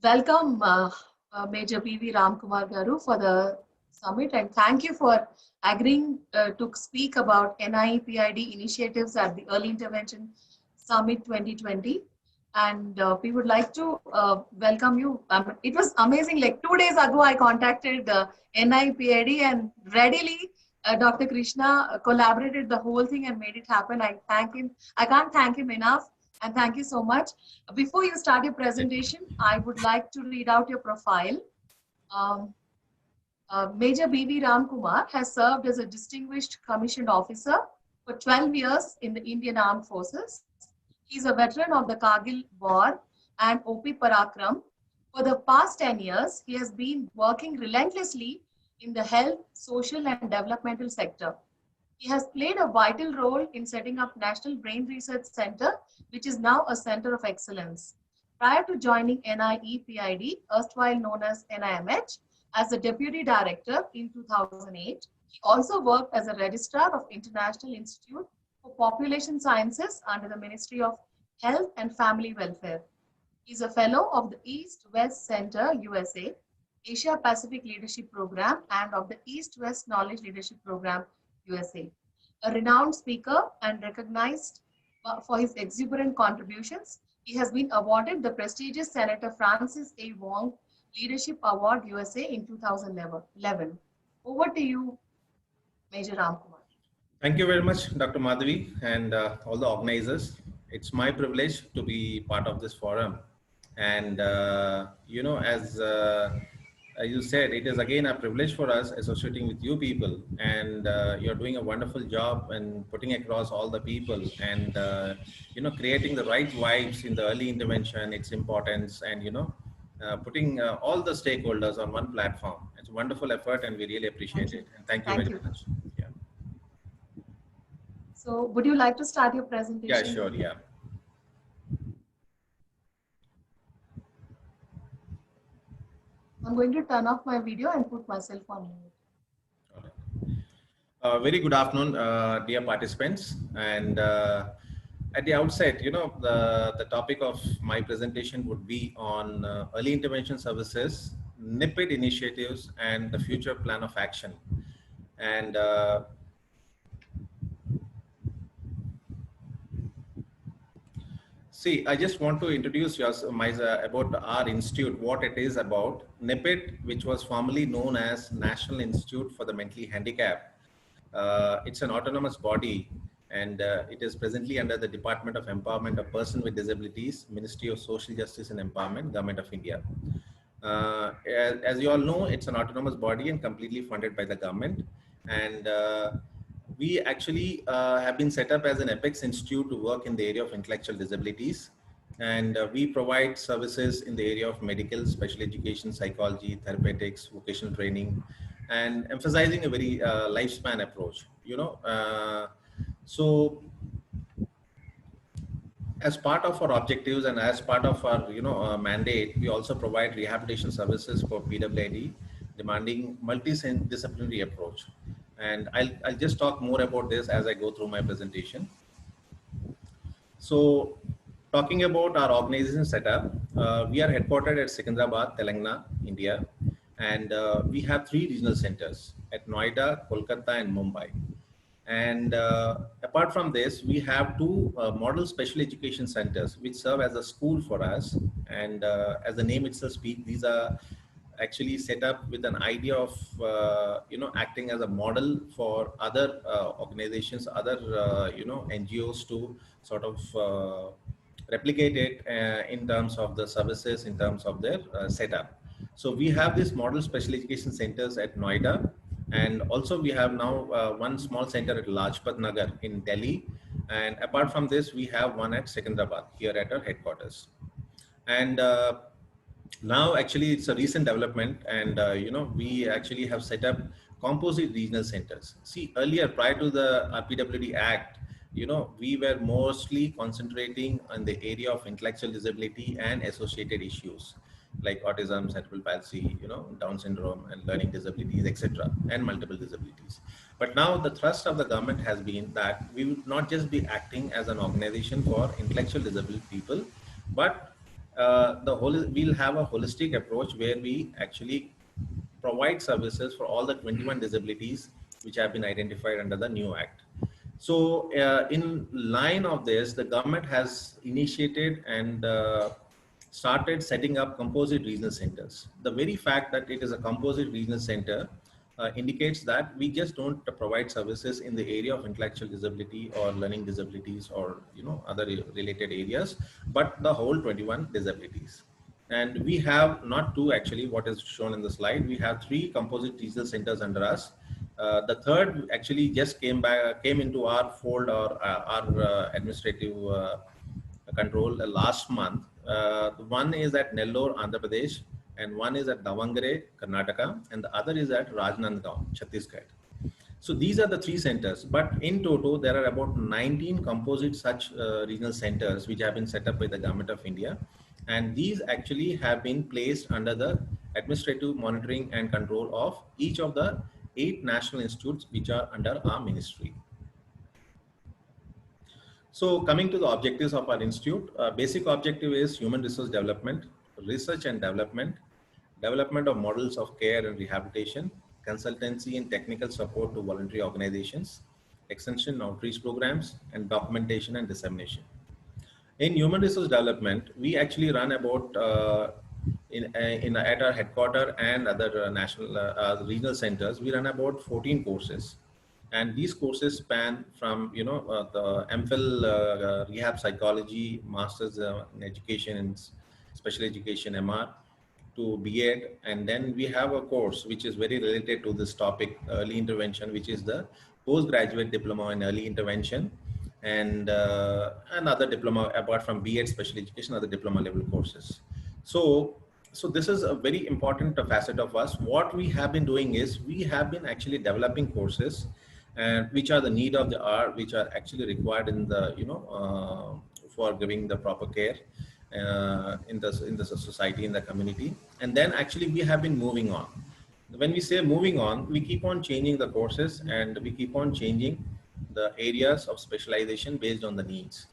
Welcome, Major P.V. Ramkumar Garu for the summit, and thank you for agreeing to speak about NIPID initiatives at the Early Intervention Summit 2020. And we would like to welcome you. It was amazing. Like 2 days ago, I contacted NIPID and readily Dr. Krishna collaborated the whole thing and made it happen. I thank him. I can't thank him enough. And thank you so much. Before you start your presentation, I would like to read out your profile. Um, Major B.V. Ramkumar has served as a distinguished commissioned officer for 12 years in the Indian Armed Forces. He is a veteran of the Kargil War and OP Parakram. For the past 10 years, he has been working relentlessly in the health, social, and developmental sector. He has played a vital role in setting up National Brain Research Center, which is now a center of excellence. Prior to joining NIEPID, erstwhile known as NIMH, as the Deputy Director in 2008, he also worked as a Registrar of International Institute for Population Sciences under the Ministry of Health and Family Welfare. He is a Fellow of the East-West Center, USA, Asia Pacific Leadership Program, and of the East-West Knowledge Leadership Program, USA. A renowned speaker and recognized for his exuberant contributions, he has been awarded the prestigious Senator Francis A. Wong Leadership Award, USA in 2011. Over to you, Major Ramkumar. Thank you very much, Dr. Madhavi, and all the organizers. It's my privilege to be part of this forum. And, as you said, it is again a privilege for us associating with you people, and you're doing a wonderful job and putting across all the people and, creating the right vibes in the early intervention, its importance, and, putting all the stakeholders on one platform. It's a wonderful effort and we really appreciate it. And thank you very much. Yeah. So would you like to start your presentation? Yeah, sure. Yeah. I'm going to turn off my video and put myself on mute. Very good afternoon, dear participants. And at the outset, the topic of my presentation would be on early intervention services, NIPID initiatives, and the future plan of action. And see, I just want to introduce you about our institute, what it is about. NIPID, which was formerly known as National Institute for the Mentally Handicapped. It's an autonomous body, and it is presently under the Department of Empowerment of Persons with Disabilities, Ministry of Social Justice and Empowerment, Government of India. As you all know, it's an autonomous body and completely funded by the government. And we actually have been set up as an Apex Institute to work in the area of intellectual disabilities. And we provide services in the area of medical, special education, psychology, therapeutics, vocational training, and emphasizing a very lifespan approach, So as part of our objectives and as part of our, mandate, we also provide rehabilitation services for PWD, demanding multidisciplinary approach. And I'll just talk more about this as I go through my presentation. So talking about our organization setup, we are headquartered at Secunderabad, Telangana, India. And we have 3 regional centers at Noida, Kolkata, and Mumbai. And apart from this, we have 2 model special education centers, which serve as a school for us. And as the name itself speaks, these are actually set up with an idea of, acting as a model for other organizations, other, NGOs to sort of replicate it in terms of the services, in terms of their setup. So we have these model special education centers at Noida, and also we have now 1 small center at Lajpat Nagar in Delhi. And apart from this, we have 1 at Secunderabad here at our headquarters. And now actually it's a recent development, and we actually have set up composite regional centers. See, earlier, prior to the RPWD Act, we were mostly concentrating on the area of intellectual disability and associated issues like autism, cerebral palsy, Down syndrome and learning disabilities, etc., and multiple disabilities. But now the thrust of the government has been that we would not just be acting as an organization for intellectual disabled people, but we'll have a holistic approach where we actually provide services for all the 21 disabilities which have been identified under the new act. So in line of this, the government has initiated and started setting up composite regional centers. The very fact that it is a composite regional center indicates that we just don't provide services in the area of intellectual disability or learning disabilities or other related areas, but the whole 21 disabilities. And we have not two, actually, what is shown in the slide. We have 3 composite regional centers under us. The third actually just came into our fold or our administrative control last month. One is at Nellore, Andhra Pradesh, and one is at Davangere, Karnataka, and the other is at Rajnandgaon, Chhattisgarh. So these are the 3 centers, but in total, there are about 19 composite such regional centers which have been set up by the Government of India. And these actually have been placed under the administrative monitoring and control of each of the 8 national institutes which are under our ministry. So coming to the objectives of our institute, basic objective is human resource development, research and development, development of models of care and rehabilitation, consultancy and technical support to voluntary organizations, extension outreach programs, and documentation and dissemination. In human resource development, we actually run about at our headquarters and other national regional centers, we run about 14 courses. And these courses span from, the MPhil rehab psychology, master's in education and special education MR, to BEd, and then we have a course which is very related to this topic, early intervention, which is the postgraduate diploma in early intervention, and another diploma apart from BEd special education, other diploma level courses. So this is a very important facet of us. What we have been doing is we have been actually developing courses and which are the need of the hour, which are actually required in the for giving the proper care in the society, in the community. And then actually we have been moving on. When we say moving on, we keep on changing the courses and we keep on changing the areas of specialization based on the needs.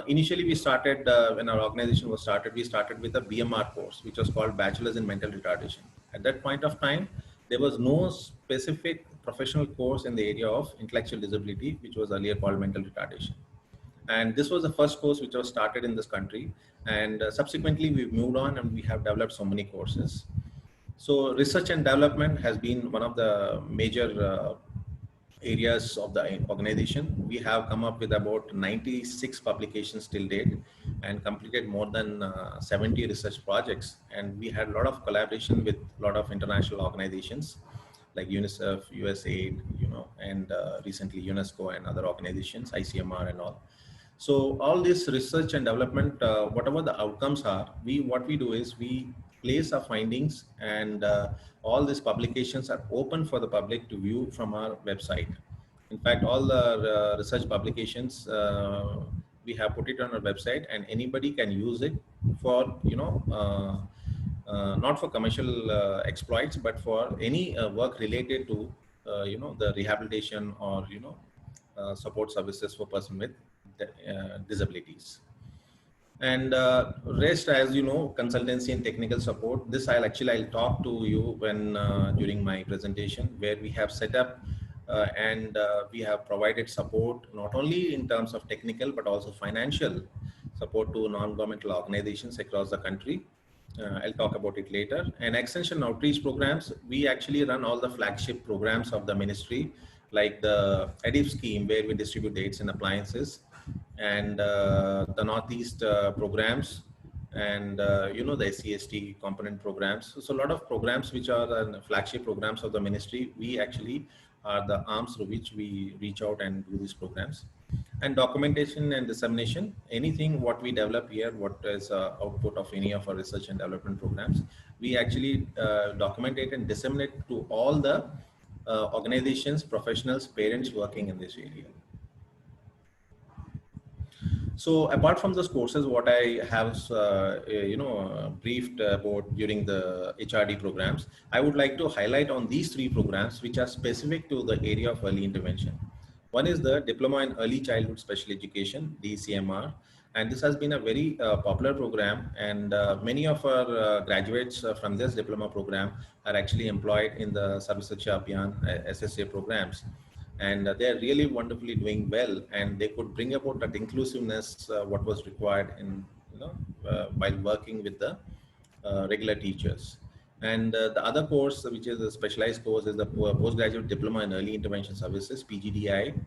Initially, we started, when our organization was started, we started with a BMR course, which was called Bachelor's in Mental Retardation. At that point of time, there was no specific professional course in the area of intellectual disability, which was earlier called mental retardation. And this was the first course which was started in this country. And subsequently, we've moved on and we have developed so many courses. So research and development has been one of the major areas of the organization. We have come up with about 96 publications till date and completed more than 70 research projects. And we had a lot of collaboration with a lot of international organizations like UNICEF, USAID, and recently UNESCO and other organizations, ICMR and all. So all this research and development, whatever the outcomes are, what we do is we place our findings, and all these publications are open for the public to view from our website. In fact, all the research publications, we have put it on our website, and anybody can use it for, not for commercial exploits, but for any work related to, the rehabilitation or, support services for person with disabilities. And rest, as you know, consultancy and technical support. This I'll talk to you when during my presentation, where we have set up and we have provided support not only in terms of technical but also financial support to non-governmental organizations across the country. I'll talk about it later. And extension outreach programs, we actually run all the flagship programs of the ministry, like the EDIP scheme, where we distribute aids and appliances, and the Northeast programs, and the SC/ST component programs. So a lot of programs which are flagship programs of the ministry, we actually are the arms through which we reach out and do these programs. And documentation and dissemination, anything what we develop here, what is output of any of our research and development programs, we actually document it and disseminate to all the organizations, professionals, parents working in this area. So apart from those courses, what I have, briefed about during the HRD programs, I would like to highlight on these 3 programs, which are specific to the area of early intervention. One is the Diploma in Early Childhood Special Education, DCMR. And this has been a very popular program, and many of our graduates from this diploma program are actually employed in the Sarva Shiksha Abhiyan SSA programs. And they're really wonderfully doing well, and they could bring about that inclusiveness what was required in, while working with the regular teachers. And the other course, which is a specialized course, is the postgraduate diploma in early intervention services, PGDI.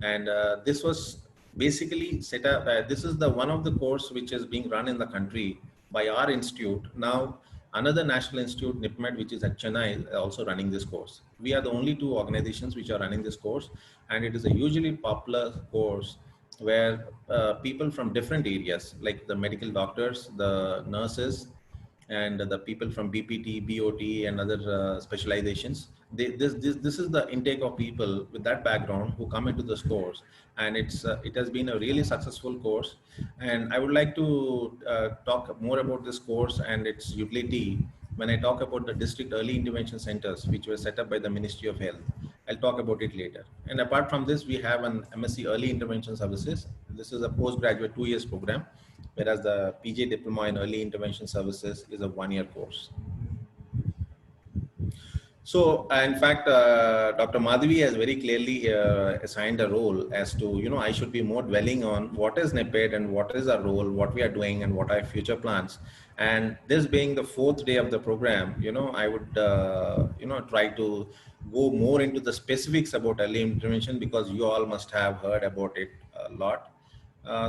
And this was basically set up. This is the one of the course which is being run in the country by our institute. Now, another national institute, NIPMED, which is at Chennai, is also running this course. We are the only two organizations which are running this course, and it is a hugely popular course where people from different areas, like the medical doctors, the nurses, and the people from BPT, BOT, and other specializations. This is the intake of people with that background who come into this course, and it has been a really successful course. And I would like to talk more about this course and its utility when I talk about the district early intervention centers, which were set up by the Ministry of Health. I'll talk about it later. And apart from this, we have an MSc Early Intervention Services. This is a postgraduate 2 years program, whereas the PG Diploma in Early Intervention Services is a 1 year course. So, in fact, Dr. Madhavi has very clearly assigned a role as to, I should be more dwelling on what is NIPED and what is our role, what we are doing, and what are future plans. And this being the 4th day of the program, I would, try to go more into the specifics about early intervention, because you all must have heard about it a lot.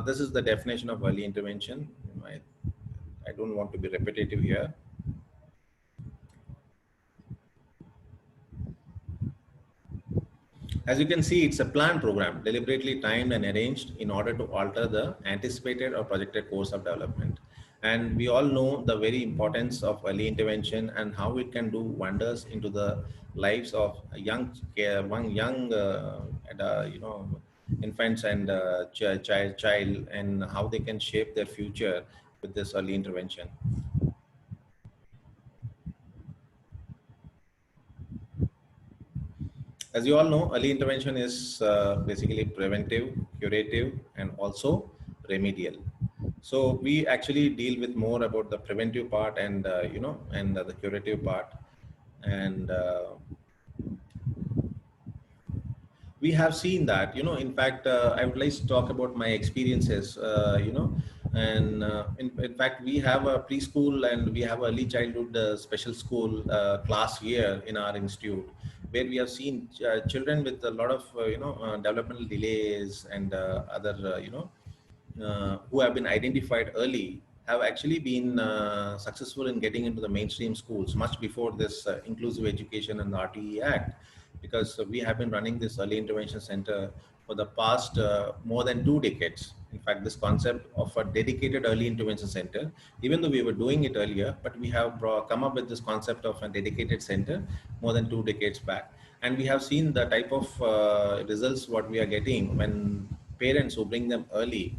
This is the definition of early intervention. I don't want to be repetitive here. As you can see, it's a planned program, deliberately timed and arranged in order to alter the anticipated or projected course of development. And we all know the very importance of early intervention and how it can do wonders into the lives of infants and child, and how they can shape their future with this early intervention. As you all know, early intervention is basically preventive, curative, and also remedial. So we actually deal with more about the preventive part and the curative part. And we have seen that, in fact, I would like to talk about my experiences, and in fact, we have a preschool and we have early childhood special school class here in our institute, where we have seen children with a lot of, developmental delays and other, who have been identified early, have actually been successful in getting into the mainstream schools much before this Inclusive Education and the RTE Act, because we have been running this early intervention center for the past more than 2 decades. In fact, this concept of a dedicated early intervention center, even though we were doing it earlier, but we have come up with this concept of a dedicated center more than 2 decades back. And we have seen the type of results what we are getting when parents who bring them early,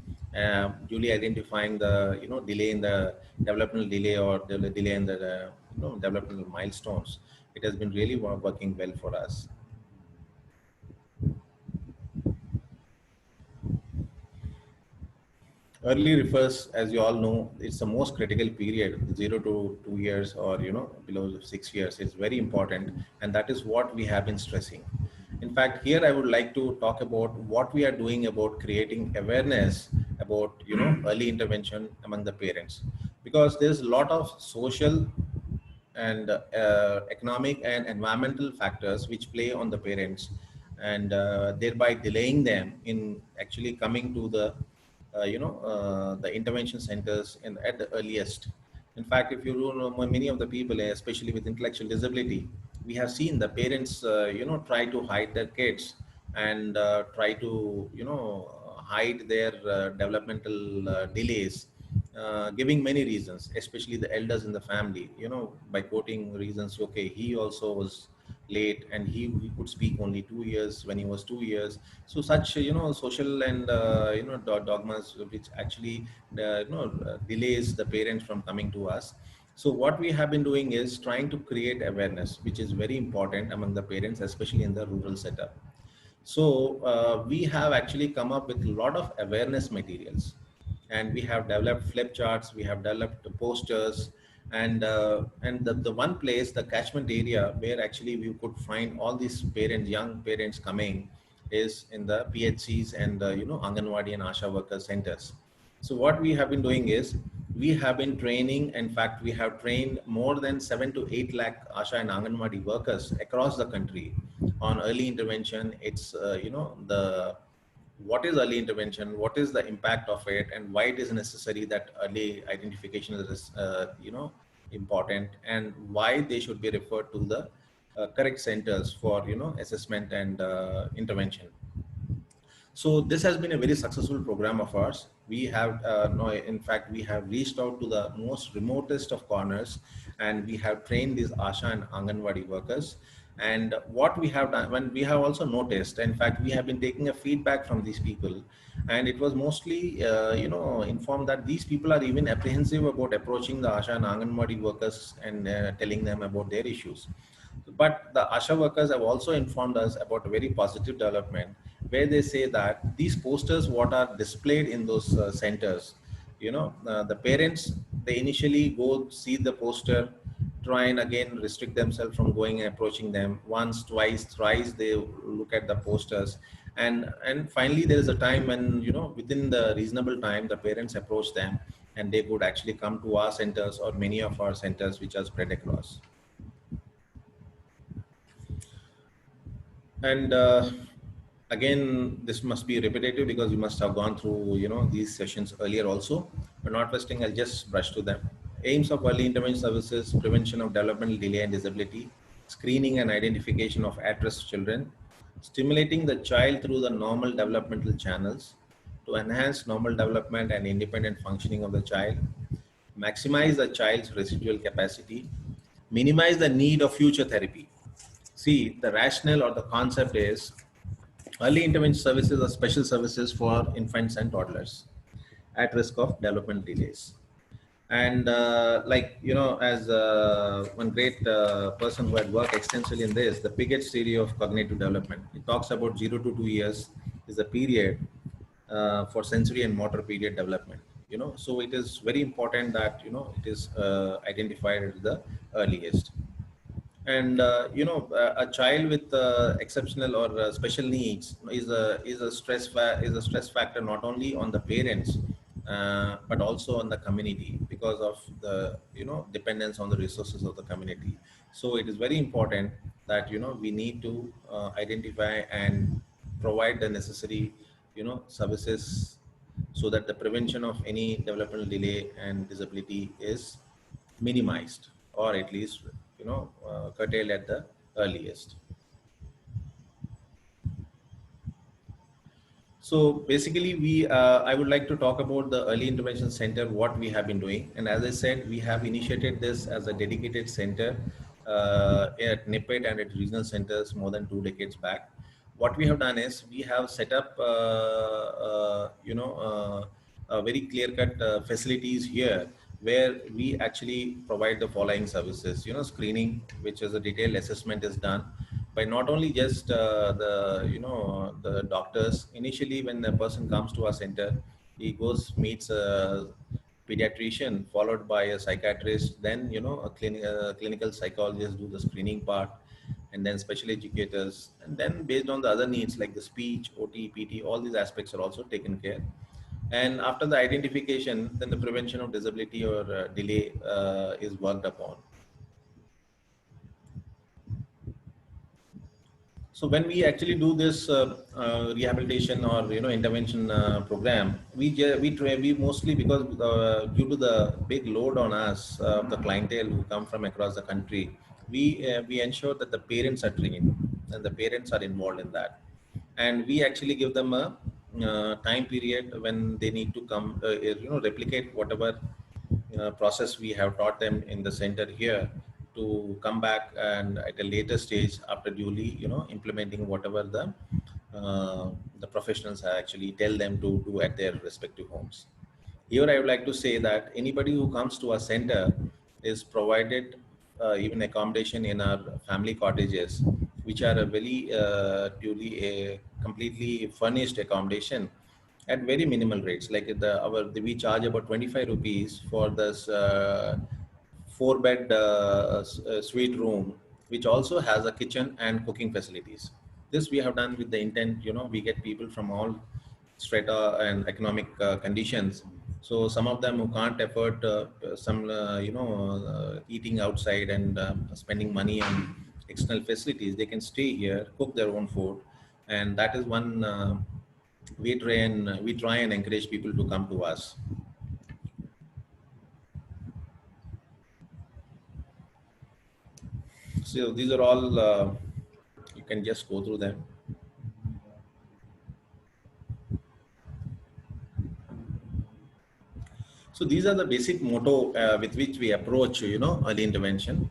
duly identifying the delay in the developmental delay or the delay in the developmental milestones. It has been really working well for us. Early refers, as you all know, it's the most critical period, 0 to 2 years or below 6 years. It's very important, and that is what we have been stressing. In fact, here I would like to talk about what we are doing about creating awareness about early intervention among the parents, because there's a lot of social and economic and environmental factors which play on the parents, and thereby delaying them in actually coming to the the intervention centers at the earliest. In fact, if you know many of the people, especially with intellectual disability, we have seen the parents, try to hide their kids and try to, hide their developmental delays, giving many reasons, especially the elders in the family, by quoting reasons. Okay, he also was late and he could speak only 2 years when he was 2 years. So such social and dogmas which actually delays the parents from coming to us. So what we have been doing is trying to create awareness, which is very important among the parents, especially in the rural setup. So we have actually come up with a lot of awareness materials, and we have developed flip charts, we have developed posters, and the one place, the catchment area where actually we could find all these parents, young parents coming, is in the PHCs and Anganwadi and Asha worker centers. So what we have been doing is we have been training. In fact, we have trained more than 7 to 8 lakh Asha and Anganwadi workers across the country on early intervention. It's the what is early intervention, what is the impact of it, and why it is necessary that early identification is important, and why they should be referred to the correct centers for assessment and intervention. So this has been a very successful program of ours. We have, no, in fact, we have reached out to the most remotest of corners, and we have trained these Asha and Anganwadi workers. And what we have done, when we have also noticed, in fact, we have been taking a feedback from these people, and it was mostly, informed that these people are even apprehensive about approaching the Asha and Anganwadi workers and telling them about their issues. But the ASHA workers have also informed us about a very positive development, where they say that these posters, what are displayed in those centers, the parents, they initially go see the poster, try and again restrict themselves from going and approaching them once, twice, thrice. They look at the posters, and finally there is a time when within the reasonable time the parents approach them, and they could actually come to our centers or many of our centers which are spread across. And again, this must be repetitive because we must have gone through these sessions earlier also, but not wasting, I'll just brush through them. Aims of early intervention services: prevention of developmental delay and disability, screening and identification of at-risk children, stimulating the child through the normal developmental channels to enhance normal development and independent functioning of the child, maximize the child's residual capacity, minimize the need of future therapy. See, the rationale or the concept is early intervention services are special services for infants and toddlers at risk of development delays. And as one great person who had worked extensively in this, the Piaget's theory of cognitive development, it talks about 0 to 2 years is the period for sensory and motor period development. So it is very important that it is identified at the earliest. And a child with exceptional or special needs is a stress factor not only on the parents but also on the community, because of the dependence on the resources of the community. So it is very important that we need to identify and provide the necessary services, so that the prevention of any developmental delay and disability is minimized, or at least curtailed at the earliest. So basically, I would like to talk about the early intervention center, what we have been doing. And as I said, we have initiated this as a dedicated center at NIPET and at regional centers more than 2 decades back. What we have done is we have set up, very clear-cut facilities here, where we actually provide the following services. Screening, which is a detailed assessment, is done by not only just the doctors. Initially, when a person comes to our center, he goes meets a pediatrician, followed by a psychiatrist, then a clinical psychologist do the screening part, and then special educators, and then based on the other needs like the speech, OT, PT, all these aspects are also taken care. And after the identification, then the prevention of disability or delay is worked upon. So when we actually do this rehabilitation or intervention program, we mostly, because due to the big load on us, the clientele who come from across the country, we ensure that the parents are trained and the parents are involved in that, and we actually give them a time period when they need to come, replicate whatever process we have taught them in the center here, to come back and at a later stage, after duly implementing whatever the professionals actually tell them to do at their respective homes. Here I would like to say that anybody who comes to our center is provided even accommodation in our family cottages, which are a very completely furnished accommodation, at very minimal rates. Like we charge about 25 rupees for this 4-bed suite room, which also has a kitchen and cooking facilities. This we have done with the intent, we get people from all strata and economic conditions. So some of them who can't afford eating outside and spending money on external facilities, they can stay here, cook their own food, and that is one we try and encourage people to come to us. So these are all you can just go through them. So these are the basic motto with which we approach, early intervention.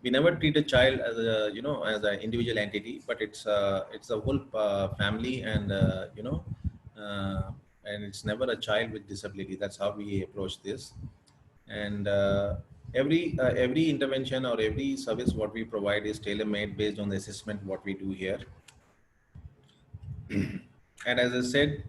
We never treat a child as as an individual entity, but it's a whole family, and uh, and it's never a child with disability. That's how we approach this. And every intervention or every service what we provide is tailor made based on the assessment what we do here. And as I said,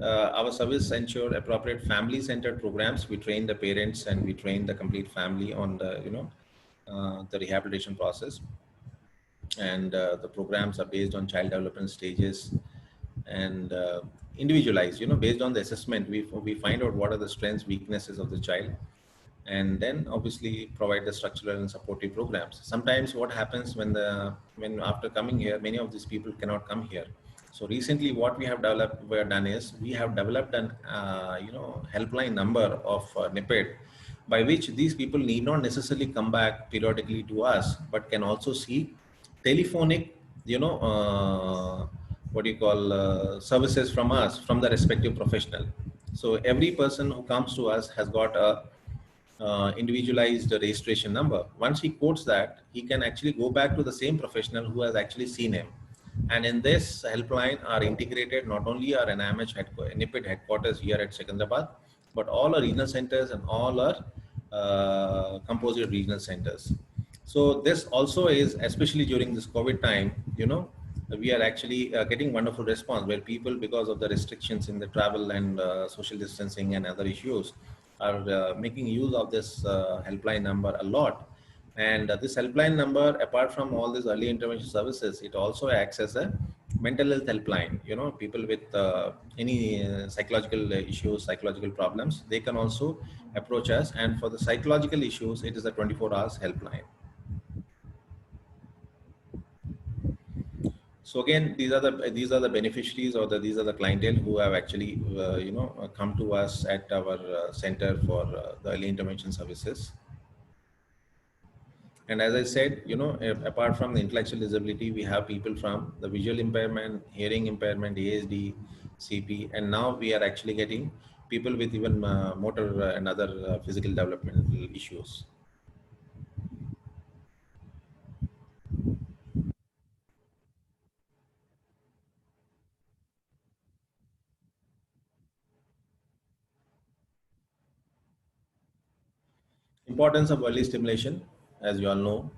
our service ensure appropriate family-centered programs. We train the parents and we train the complete family on the rehabilitation process. And the programs are based on child development stages and individualized. Based on the assessment, we find out what are the strengths, weaknesses of the child, and then obviously provide the structural and supportive programs. Sometimes what happens when after coming here, many of these people cannot come here. So recently what we're done is we have developed an helpline number of NIPED, by which these people need not necessarily come back periodically to us, but can also see telephonic, what do you call, services from us, from the respective professional. So every person who comes to us has got a individualized registration number. Once he quotes that, he can actually go back to the same professional who has actually seen him. And in this helpline are integrated not only our NIPED headquarters here at Secunderabad, but all our regional centers and all our composite regional centers. So this also is, especially during this COVID time, we are actually getting wonderful response where people, because of the restrictions in the travel and social distancing and other issues, are making use of this helpline number a lot. And this helpline number, apart from all these early intervention services, it also acts as a mental health helpline. People with any psychological issues, psychological problems, they can also approach us. And for the psychological issues, it is a 24 hours helpline. So again, these are the beneficiaries, or these are the clientele who have actually come to us at our center for the early intervention services. And as I said, apart from the intellectual disability, we have people from the visual impairment, hearing impairment, ASD, CP, and now we are actually getting people with even motor and other physical developmental issues. Importance of early stimulation, as you all know,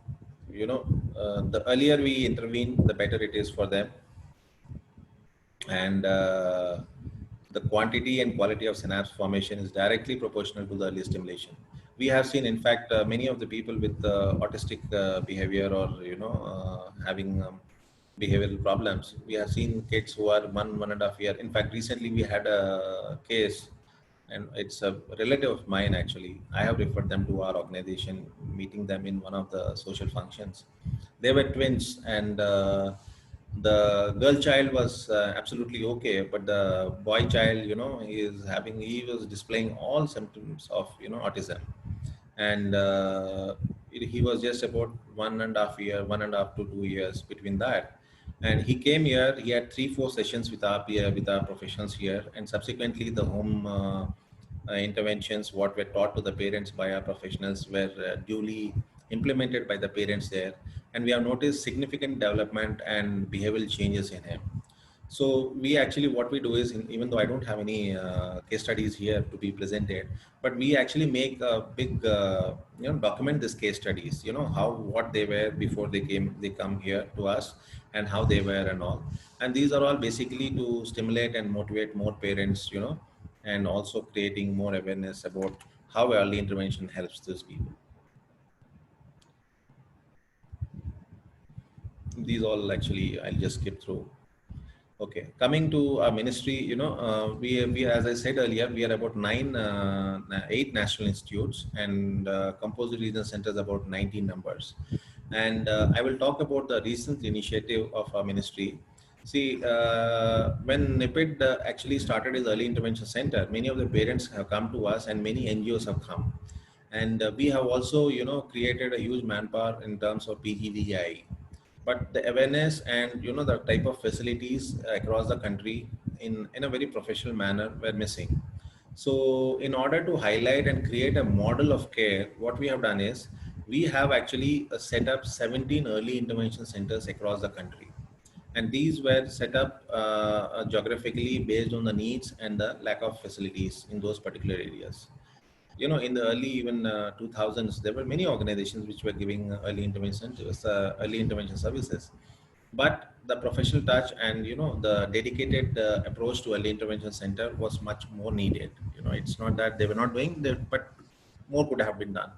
the earlier we intervene, the better it is for them. And the quantity and quality of synapse formation is directly proportional to the early stimulation. We have seen, in fact, many of the people with autistic behavior, or having behavioral problems. We have seen kids who are 1.5 year. In fact, recently we had a case, and it's a relative of mine actually. I have referred them to our organization, meeting them in one of the social functions. They were twins, and the girl child was absolutely okay, but the boy child, he was displaying all symptoms of autism. And he was just about 1.5 to 2 years between that. And he came here, he had 3-4 sessions with our peer, with our professionals here, and subsequently the home interventions what were taught to the parents by our professionals were duly implemented by the parents there. And we have noticed significant development and behavioral changes in him. So we actually, what we do is, even though I don't have any case studies here to be presented, but we actually make a big, document this case studies, how, what they were before they come here to us, and how they were and all. And these are all basically to stimulate and motivate more parents, and also creating more awareness about how early intervention helps these people. These all actually, I'll just skip through. Okay, coming to our ministry, we, as I said earlier, we are about 8 national institutes, and composite regional centers about 19 numbers. And I will talk about the recent initiative of our ministry. See, when NIPID actually started as early intervention center, many of the parents have come to us, and many NGOs have come. And we have also, created a huge manpower in terms of PGDI, but the awareness and the type of facilities across the country in a very professional manner were missing. So in order to highlight and create a model of care, what we have done is we have actually set up 17 early intervention centers across the country, and these were set up geographically based on the needs and the lack of facilities in those particular areas. In the early even 2000s, there were many organizations which were giving early intervention services, but the professional touch and the dedicated approach to early intervention center was much more needed. It's not that they were not doing that, but more could have been done.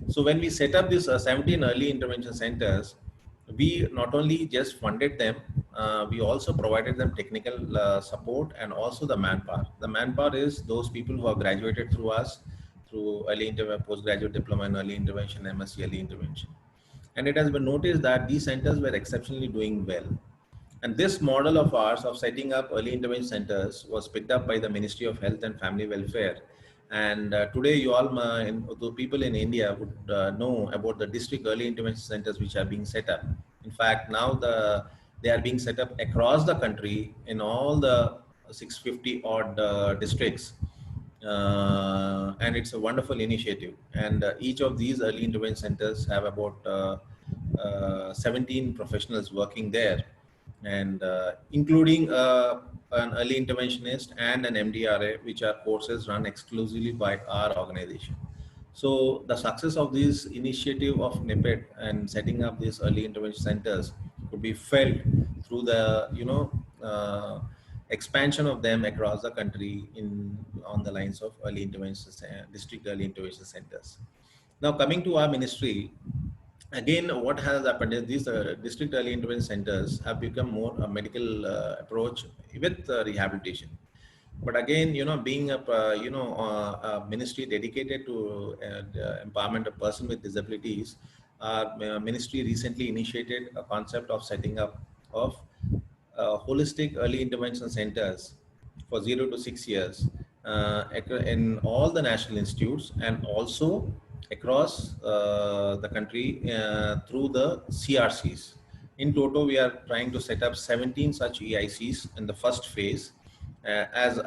So when we set up these 17 early intervention centers, we not only just funded them, we also provided them technical support and also the manpower. The manpower is those people who have graduated through us through postgraduate diploma in early intervention, MSc early intervention. And it has been noticed that these centers were exceptionally doing well. And this model of ours of setting up early intervention centers was picked up by the Ministry of Health and Family Welfare. And today, you all, the people in India would know about the district early intervention centers which are being set up. In fact, now they are being set up across the country in all the 650 odd districts. And it's a wonderful initiative. And each of these early intervention centers have about 17 professionals working there, and including an early interventionist and an MDRA, which are courses run exclusively by our organization. So the success of this initiative of NIPID and setting up these early intervention centers could be felt through the expansion of them across the country on the lines of early intervention district early intervention centers. Now coming to our ministry, again, what has happened is these district early intervention centers have become more a medical approach with rehabilitation. But again, being a ministry dedicated to empowerment of person with disabilities, our ministry recently initiated a concept of setting up of holistic early intervention centers for 0 to 6 years in all the national institutes, and also across the country through the CRCs. In total, we are trying to set up 17 such EICs in the first phase, as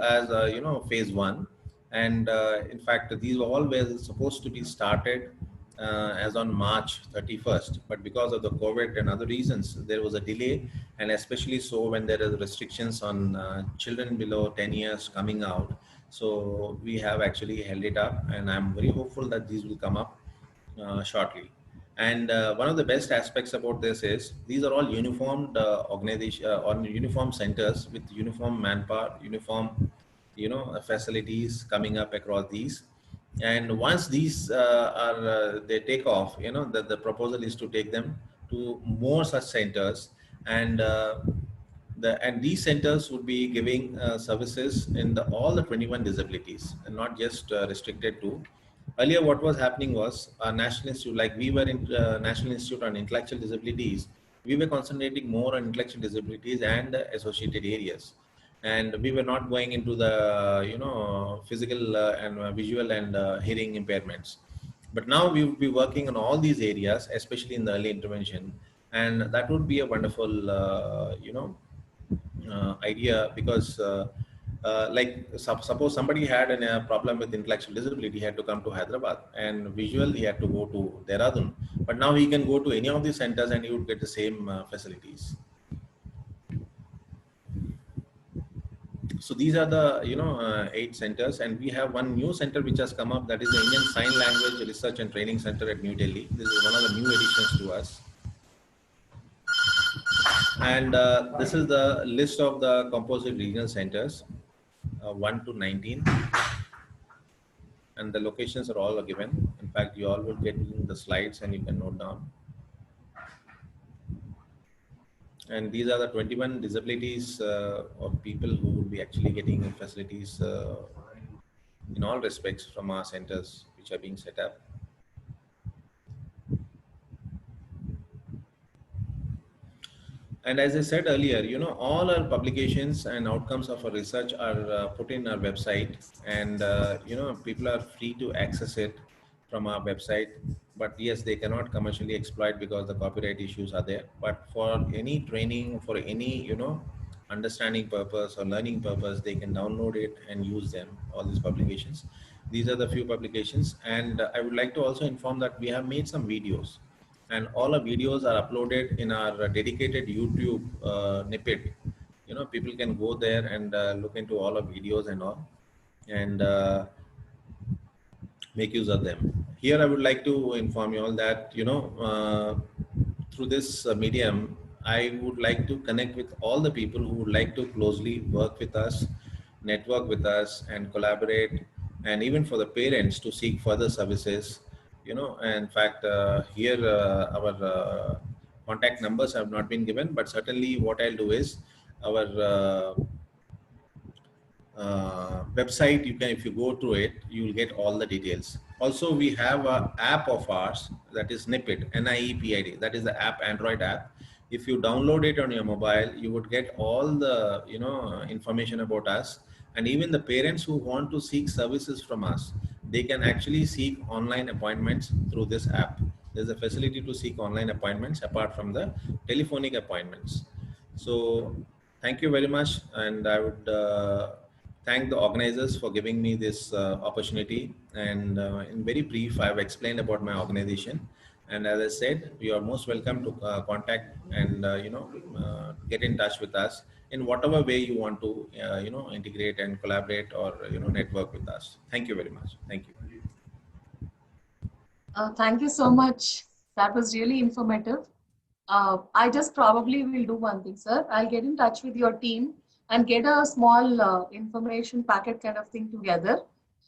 phase 1. And in fact, these all were supposed to be started as on March 31st, but because of the COVID and other reasons, there was a delay, and especially so when there are restrictions on children below 10 years coming out. So we have actually held it up, and I'm very hopeful that these will come up shortly. And one of the best aspects about this is these are all uniformed organization or uniform centers with uniform manpower, uniform facilities coming up across these. And once these they take off, the proposal is to take them to more such centers, and these centers would be giving services in all the 21 disabilities, and not just restricted to. Earlier, what was happening was a national institute, like we were in National Institute on Intellectual Disabilities, we were concentrating more on intellectual disabilities and associated areas, and we were not going into the physical and visual and hearing impairments. But now we would be working on all these areas, especially in the early intervention, and that would be a wonderful idea, because suppose somebody had a problem with intellectual disability, he had to come to Hyderabad, and visual he had to go to Dehradun, but now he can go to any of these centers and he would get the same facilities. So these are the 8 centers, and we have one new center which has come up, that is the Indian Sign Language Research and Training Center at New Delhi. This is one of the new additions to us. And this is the list of the composite regional centers, 1 to 19. And the locations are all given. In fact, you all will get the slides and you can note down. And these are the 21 disabilities of people who will be actually getting facilities in all respects from our centers which are being set up. And as I said earlier, all our publications and outcomes of our research are put in our website, and people are free to access it from our website. But yes, they cannot commercially exploit because the copyright issues are there. But for any training, for any understanding purpose or learning purpose, they can download it and use them, all these publications. These are the few publications. And I would like to also inform that we have made some videos, and all our videos are uploaded in our dedicated YouTube snippet. People can go there and look into all our videos and all, and make use of them. Here I would like to inform you all that through this medium, I would like to connect with all the people who would like to closely work with us, network with us, and collaborate, and even for the parents to seek further services. In fact, here our contact numbers have not been given, but certainly what I'll do is our website, if you go to it, you will get all the details. Also, we have an app of ours, that is Nippid, NIEPID. That is the app, Android app. If you download it on your mobile, you would get all the information about us. And even the parents who want to seek services from us, they can actually seek online appointments through this app. There's a facility to seek online appointments apart from the telephonic appointments. So thank you very much, and I would thank the organizers for giving me this opportunity. And in very brief, I've explained about my organization. And as I said, you are most welcome to contact and get in touch with us in whatever way you want to integrate and collaborate or network with us. Thank you very much. Thank you. Thank you so much. That was really informative. I just probably will do one thing, sir. I'll get in touch with your team and get a small information packet kind of thing together.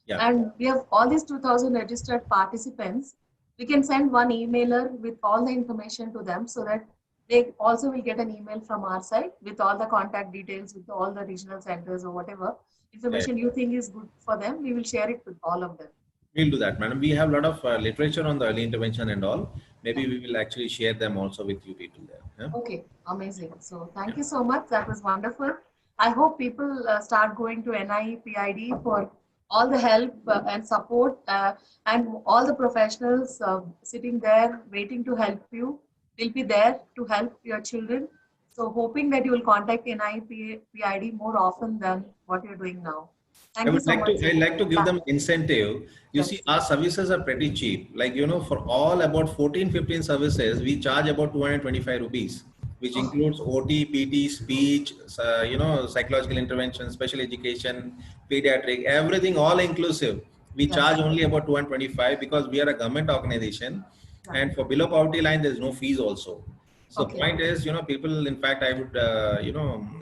Yeah. And we have all these 2,000 registered participants. We can send one emailer with all the information to them so that they also will get an email from our side with all the contact details, with all the regional centers or whatever information you think is good for them. We will share it with all of them. We'll do that, madam. We have a lot of literature on the early intervention and all. Maybe we will actually share them also with you people there. Yeah? Okay, amazing. So thank you so much. That was wonderful. I hope people start going to NIEPID for all the help and support, and all the professionals sitting there waiting to help you will be there to help your children. So hoping that you will contact NIEPID more often than what you're doing now. Thank you so much. I'd like to give them incentive. You see, our services are pretty cheap. Like, for all about 14-15 services, we charge about 225 rupees, which includes OT, PT, speech, psychological intervention, special education, pediatric, everything all inclusive. We charge only about 225 because we are a government organization, and for below poverty line, there's no fees also. So the point is, people, in fact, I would,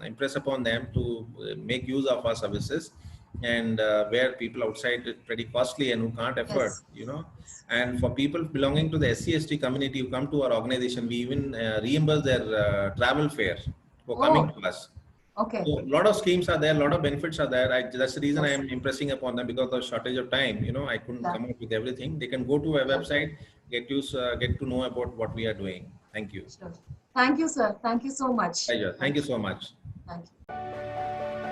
impress upon them to make use of our services. And where people outside it's pretty costly and who can't afford, and for people belonging to the SC/ST community who come to our organization, we even reimburse their travel fare for coming to us. Okay. So a lot of schemes are there, a lot of benefits are there. That's the reason I am impressing upon them, because of shortage of time. I couldn't come up with everything. They can go to our website, get to know about what we are doing. Thank you. Sure. Thank you, sir. Thank you so much. Pleasure. Thank you so much. Thank you.